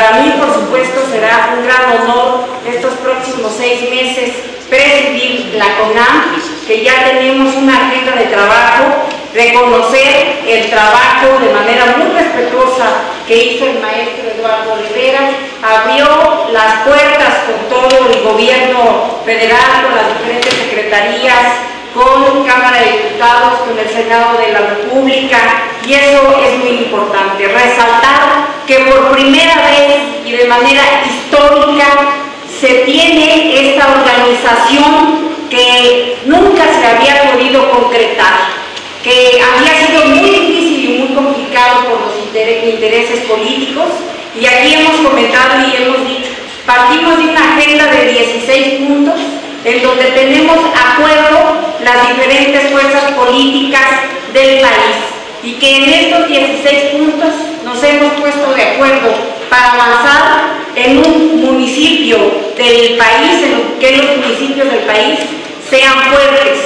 Para mí, por supuesto, será un gran honor estos próximos 6 meses presidir la CONAM, que ya tenemos una agenda de trabajo, reconocer el trabajo de manera muy respetuosa que hizo el maestro Eduardo Rivera, abrió las puertas con todo el gobierno federal, con las diferentes secretarías, con Cámara de Diputados, con el Senado de la República, y eso es muy importante, resaltar que por primera vez y de manera histórica se tiene esta organización que nunca se había podido concretar, que había sido muy difícil y muy complicado por los intereses políticos, y aquí hemos comentado y hemos dicho, partimos de una agenda de 16 puntos, en donde tenemos acuerdo las diferentes fuerzas políticas del país, y que en estos 16 puntos nos hemos puesto de acuerdo para avanzar en un municipio del país, en que los municipios del país sean fuertes,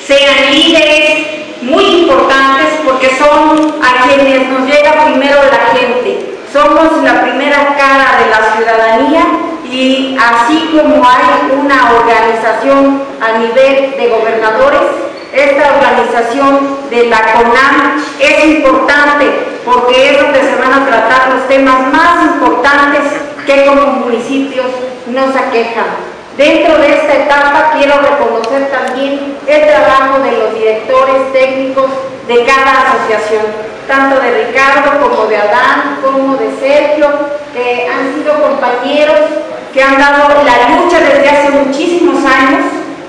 sean líderes muy importantes, porque son a quienes nos llega primero la gente. Somos la primera cara de la ciudadanía, y así como hay una organización a nivel de gobernadores, esta organización de la CONAM es importante porque es donde se van a tratar los temas más importantes que como municipios nos aquejan. Dentro de esta etapa quiero reconocer también el trabajo de los directores técnicos de cada asociación, tanto de Ricardo como de Adán, como de Sergio, que han sido compañeros que han dado la lucha desde hace muchísimos años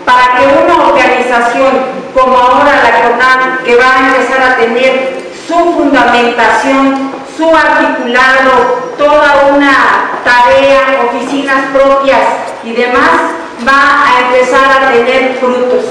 para que una organización como ahora la CONAM, que va a empezar a tener su fundamentación, su articulado, toda una tarea, oficinas propias y demás, va a empezar a tener frutos.